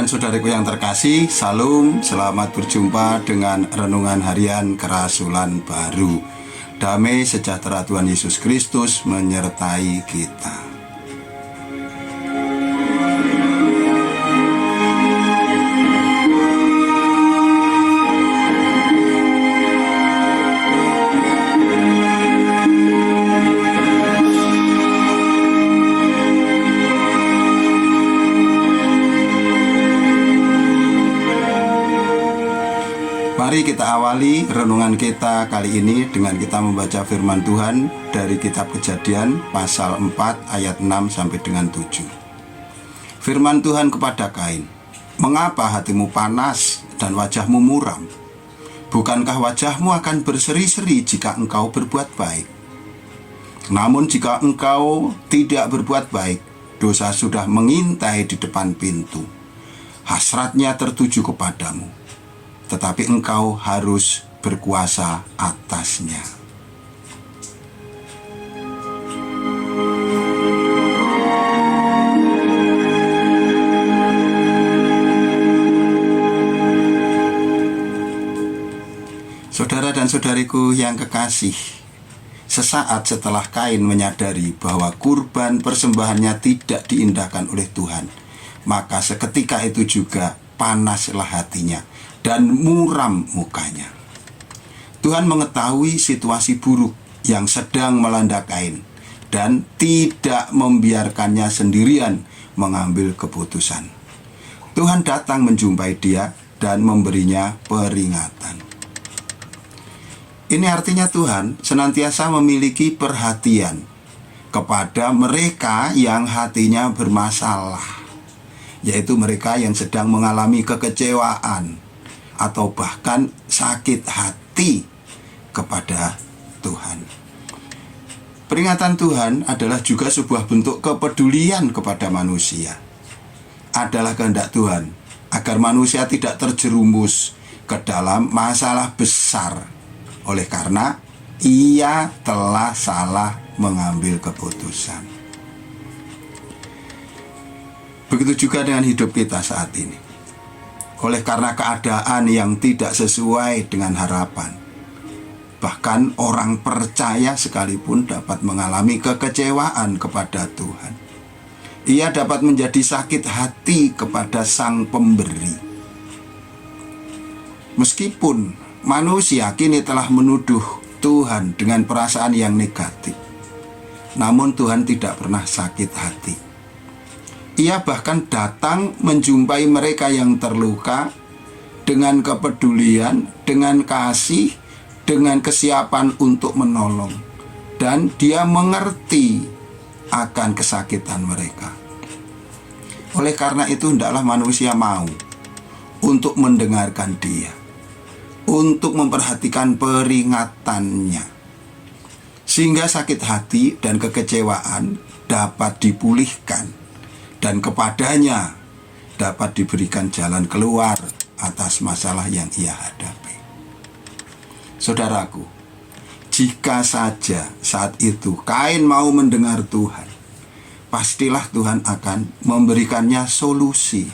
dan saudariku yang terkasih, Salam, selamat berjumpa dengan Renungan Harian Kerasulan Baru. Damai sejahtera Tuhan Yesus Kristus menyertai kita. Mari kita awali renungan kita kali ini dengan kita membaca firman Tuhan dari kitab Kejadian pasal 4 ayat 6 sampai dengan 7. Firman Tuhan kepada Kain, "Mengapa hatimu panas dan wajahmu muram? Bukankah wajahmu akan berseri-seri jika engkau berbuat baik? Namun jika engkau tidak berbuat baik, dosa sudah mengintai di depan pintu. Hasratnya tertuju kepadamu, tetapi engkau harus berkuasa atasnya." Saudara dan saudariku yang kekasih, sesaat setelah Kain menyadari bahwa kurban persembahannya tidak diindahkan oleh Tuhan, maka seketika itu juga panaslah hatinya dan muram mukanya. Tuhan mengetahui situasi buruk yang sedang melanda Kain dan tidak membiarkannya sendirian mengambil keputusan. Tuhan datang menjumpai dia dan memberinya peringatan. Ini artinya Tuhan senantiasa memiliki perhatian kepada mereka yang hatinya bermasalah, yaitu mereka yang sedang mengalami kekecewaan atau bahkan sakit hati kepada Tuhan. Peringatan Tuhan adalah juga sebuah bentuk kepedulian kepada manusia. Adalah kehendak Tuhan agar manusia tidak terjerumus ke dalam masalah besar oleh karena ia telah salah mengambil keputusan. Begitu juga dengan hidup kita saat ini. Oleh karena keadaan yang tidak sesuai dengan harapan, bahkan orang percaya sekalipun dapat mengalami kekecewaan kepada Tuhan. Ia dapat menjadi sakit hati kepada Sang Pemberi. Meskipun manusia kini telah menuduh Tuhan dengan perasaan yang negatif, namun Tuhan tidak pernah sakit hati. Ia bahkan datang menjumpai mereka yang terluka dengan kepedulian, dengan kasih, dengan kesiapan untuk menolong. Dan dia mengerti akan kesakitan mereka. Oleh karena itu hendaklah manusia mau untuk mendengarkan dia, untuk memperhatikan peringatannya, sehingga sakit hati dan kekecewaan dapat dipulihkan dan kepadanya dapat diberikan jalan keluar atas masalah yang ia hadapi. Saudaraku, jika saja saat itu Kain mau mendengar Tuhan, pastilah Tuhan akan memberikannya solusi.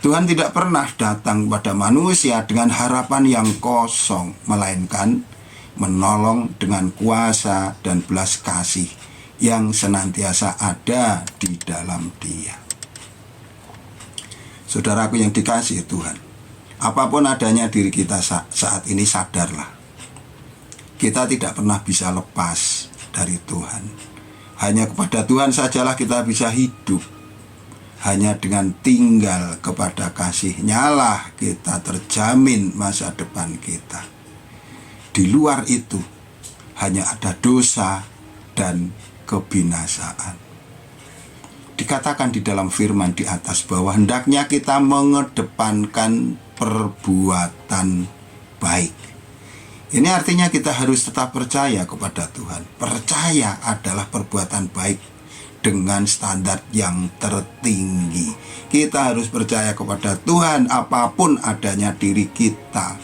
Tuhan tidak pernah datang pada manusia dengan harapan yang kosong, melainkan menolong dengan kuasa dan belas kasih yang senantiasa ada di dalam dia. Saudaraku yang dikasihi Tuhan, apapun adanya diri kita saat ini, sadarlah, kita tidak pernah bisa lepas dari Tuhan. Hanya kepada Tuhan sajalah kita bisa hidup. Hanya dengan tinggal kepada kasih-Nya lah kita terjamin masa depan kita. Di luar itu hanya ada dosa dan kebinasaan. Dikatakan di dalam firman di atas bahwa hendaknya kita mengedepankan perbuatan baik. Ini artinya kita harus tetap percaya kepada Tuhan. Percaya adalah perbuatan baik dengan standar yang tertinggi. Kita harus percaya kepada Tuhan apapun adanya diri kita.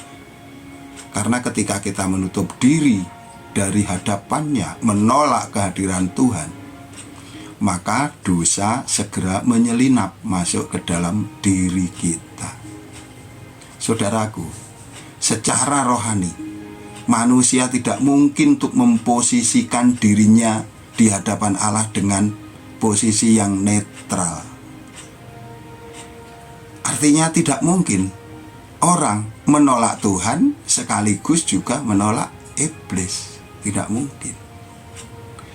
Karena ketika kita menutup diri dari hadapannya, menolak kehadiran Tuhan, maka dosa segera menyelinap masuk ke dalam diri kita. Saudaraku, secara rohani, manusia tidak mungkin untuk memposisikan dirinya di hadapan Allah dengan posisi yang netral. Artinya tidak mungkin orang menolak Tuhan sekaligus juga menolak iblis. Tidak mungkin.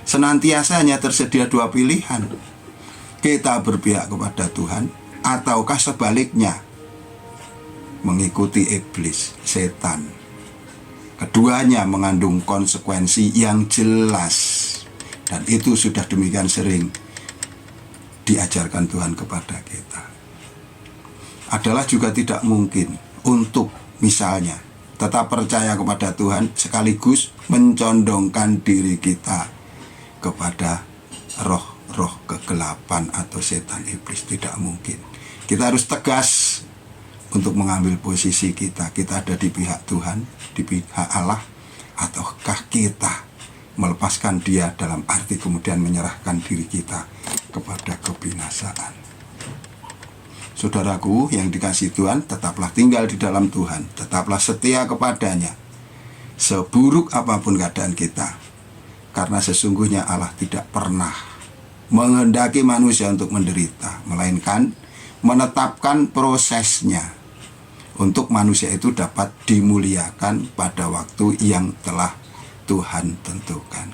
Senantiasa hanya tersedia dua pilihan. Kita berpihak kepada Tuhan, ataukah sebaliknya mengikuti iblis, setan. Keduanya mengandung konsekuensi yang jelas, dan itu sudah demikian sering diajarkan Tuhan kepada kita. Adalah juga tidak mungkin untuk misalnya tetap percaya kepada Tuhan sekaligus mencondongkan diri kita kepada roh-roh kegelapan atau setan iblis. Tidak mungkin. Kita harus tegas untuk mengambil posisi kita. Kita ada di pihak Tuhan, di pihak Allah, ataukah kita melepaskan Dia dalam arti kemudian menyerahkan diri kita kepada kebinasaan. Saudaraku yang dikasihi Tuhan, tetaplah tinggal di dalam Tuhan, tetaplah setia kepadanya seburuk apapun keadaan kita, karena sesungguhnya Allah tidak pernah menghendaki manusia untuk menderita, melainkan menetapkan prosesnya untuk manusia itu dapat dimuliakan pada waktu yang telah Tuhan tentukan.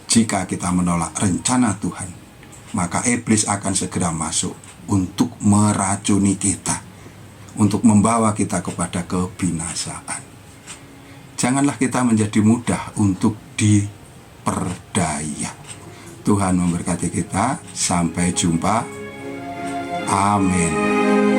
Jika kita menolak rencana Tuhan, maka iblis akan segera masuk untuk meracuni kita, untuk membawa kita kepada kebinasaan. Janganlah kita menjadi mudah untuk diperdaya. Tuhan memberkati kita. Sampai jumpa. Amin.